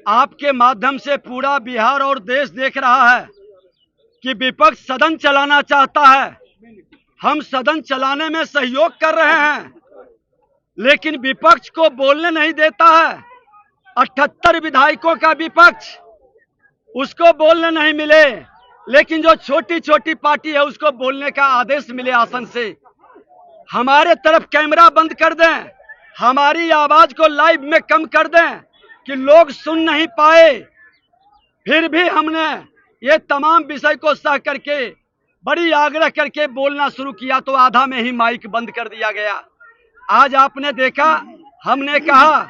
आपके माध्यम से पूरा बिहार और देश देख रहा है कि विपक्ष सदन चलाना चाहता है। हम सदन चलाने में सहयोग कर रहे हैं, लेकिन विपक्ष को बोलने नहीं देता है। 78 विधायकों का विपक्ष, उसको बोलने नहीं मिले, लेकिन जो छोटी छोटी पार्टी है उसको बोलने का आदेश मिले आसन से। हमारे तरफ कैमरा बंद कर दें, हमारी आवाज को लाइव में कम कर दें कि लोग सुन नहीं पाए। फिर भी हमने ये तमाम विषय को सह करके बड़ी आग्रह करके बोलना शुरू किया तो आधा में ही माइक बंद कर दिया गया। आज आपने देखा, हमने कहा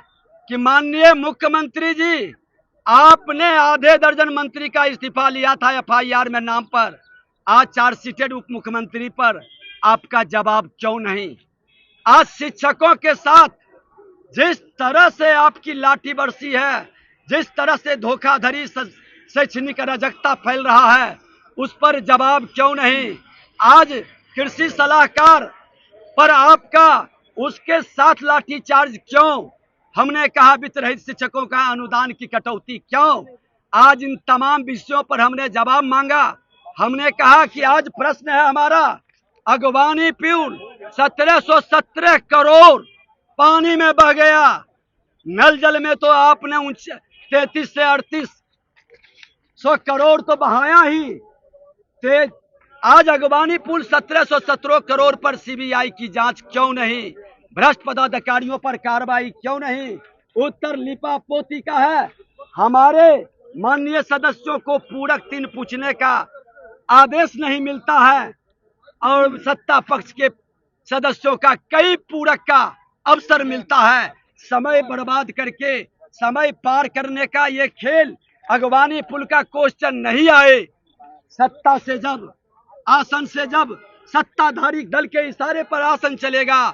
कि माननीय मुख्यमंत्री जी, आपने आधे दर्जन मंत्री का इस्तीफा लिया था एफआईआर में नाम पर, आज चार्जशीटेड उप मुख्यमंत्री पर आपका जवाब क्यों नहीं? आज शिक्षकों के साथ जिस तरह से आपकी लाठी बरसी है, जिस तरह से धोखाधड़ी शैक्षणिक अराजकता फैल रहा है, उस पर जवाब क्यों नहीं? आज कृषि सलाहकार पर आपका उसके साथ लाठीचार्ज क्यों? हमने कहा वित्त रहित शिक्षकों का अनुदान की कटौती क्यों? आज इन तमाम विषयों पर हमने जवाब मांगा। हमने कहा कि आज प्रश्न है हमारा, अगवानी प्यूल 1717 करोड़ पानी में बह गया। नल जल में तो आपने 33 से 3800 करोड़ तो बहाया ही। आज अगवानी पुल 1717 करोड़ पर सीबीआई की जांच क्यों नहीं? भ्रष्ट पदाधिकारियों पर कार्रवाई क्यों नहीं? उत्तर लिपा पोती का है। हमारे माननीय सदस्यों को पूरक 3 पूछने का आदेश नहीं मिलता है और सत्ता पक्ष के सदस्यों का कई पूरक का अवसर मिलता है। समय बर्बाद करके समय पार करने का ये खेल, अगवानी पुल का क्वेश्चन नहीं आए। सत्ता से जब आसन से जब सत्ताधारी दल के इशारे पर आसन चलेगा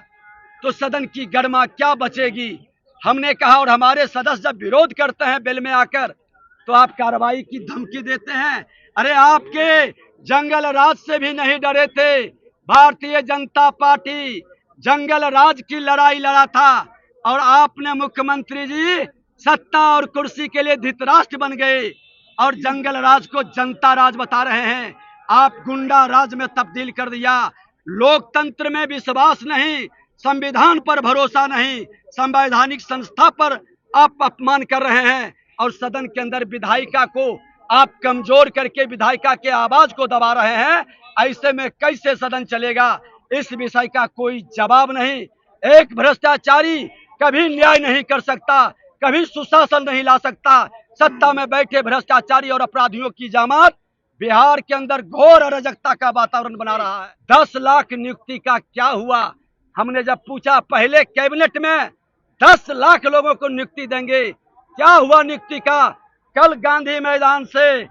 तो सदन की गरिमा क्या बचेगी? हमने कहा, और हमारे सदस्य जब विरोध करते हैं बेल में आकर तो आप कार्रवाई की धमकी देते हैं। अरे आपके जंगल राज से भी नहीं डरे थे। भारतीय जनता पार्टी जंगल राज की लड़ाई लड़ा था और आपने मुख्यमंत्री जी सत्ता और कुर्सी के लिए धृतराष्ट्र बन गए और जंगल राज को जनता राज बता रहे हैं। आप गुंडा राज में तब्दील कर दिया। लोकतंत्र में विश्वास नहीं, संविधान पर भरोसा नहीं, संवैधानिक संस्था पर आप अपमान कर रहे हैं और सदन के अंदर विधायिका को आप कमजोर करके विधायिका के आवाज को दबा रहे हैं। ऐसे में कैसे सदन चलेगा? इस विषय का कोई जवाब नहीं। एक भ्रष्टाचारी कभी न्याय नहीं कर सकता, कभी सुशासन नहीं ला सकता। सत्ता में बैठे भ्रष्टाचारी और अपराधियों की जमात बिहार के अंदर घोर अराजकता का वातावरण बना रहा है। 10 लाख नियुक्ति का क्या हुआ? हमने जब पूछा, पहले कैबिनेट में 10 लाख लोगों को नियुक्ति देंगे, क्या हुआ नियुक्ति का? कल गांधी मैदान से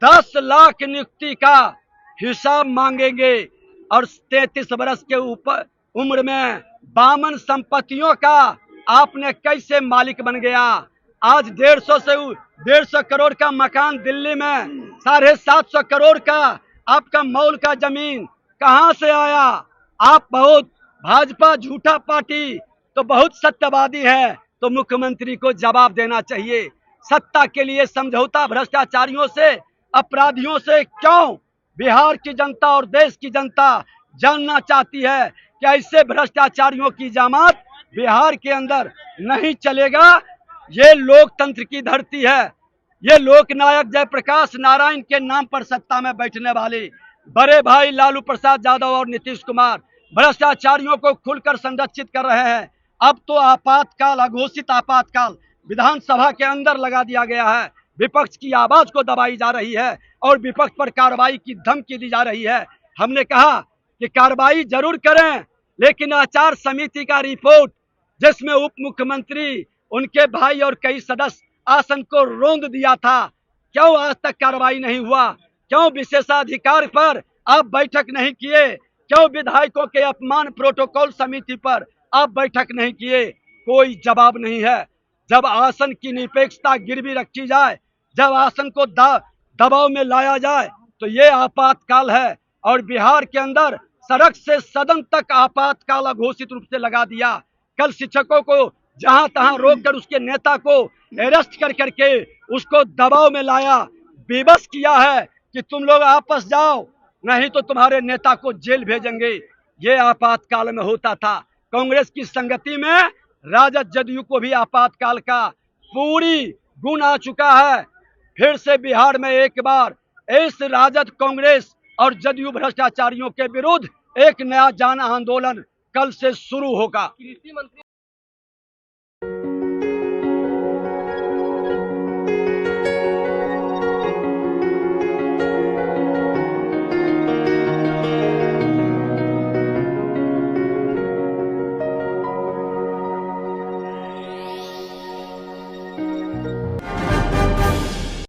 10 लाख नियुक्ति का हिसाब मांगेंगे और 33 वर्ष के ऊपर उम्र में 52 संपत्तियों का आपने कैसे मालिक बन गया? आज 150 करोड़ का मकान दिल्ली में, 750 करोड़ का आपका मॉल का जमीन कहां से आया? आप बहुत भाजपा झूठा पार्टी तो बहुत सत्यवादी है, तो मुख्यमंत्री को जवाब देना चाहिए। सत्ता के लिए समझौता भ्रष्टाचारियों से, अपराधियों से क्यों बिहार की जनता और देश की जनता जानना चाहती है कि ऐसे भ्रष्टाचारियों की जमात बिहार के अंदर नहीं चलेगा। ये लोकतंत्र की धरती है। ये लोकनायक जयप्रकाश नारायण के नाम पर सत्ता में बैठने वाले बड़े भाई लालू प्रसाद यादव और नीतीश कुमार भ्रष्टाचारियों को खुलकर संरक्षित कर रहे हैं। अब तो आपातकाल, अघोषित आपातकाल विधानसभा के अंदर लगा दिया गया है। विपक्ष की आवाज को दबाई जा रही है और विपक्ष पर कार्रवाई की धमकी दी जा रही है। हमने कहा कि कार्रवाई जरूर करें, लेकिन आचार समिति का रिपोर्ट जिसमें उप मुख्यमंत्री, उनके भाई और कई सदस्य आसन को रोंद दिया था, क्यों आज तक कार्रवाई नहीं हुआ? क्यों विशेषाधिकार पर आप बैठक नहीं किए? क्यों विधायकों के अपमान प्रोटोकॉल समिति पर आप बैठक नहीं किए? कोई जवाब नहीं है। जब आसन की निरपेक्षता गिरवी रखी जाए, जब आसन को दबाव में लाया जाए, तो ये आपातकाल है। और बिहार के अंदर सड़क से सदन तक आपातकाल घोषित रूप से लगा दिया। कल शिक्षकों को जहां तहां रोककर उसके नेता को अरेस्ट कर करके उसको दबाव में लाया, बेबस किया है कि तुम लोग आपस जाओ, नहीं तो तुम्हारे नेता को जेल भेजेंगे। ये आपातकाल में होता था। कांग्रेस की संगति में राजद जदयू को भी आपातकाल का पूरी गुण आ चुका है। फिर से बिहार में एक बार इस राजद, कांग्रेस और जदयू भ्रष्टाचारियों के विरुद्ध एक नया जन आंदोलन कल से शुरू होगा।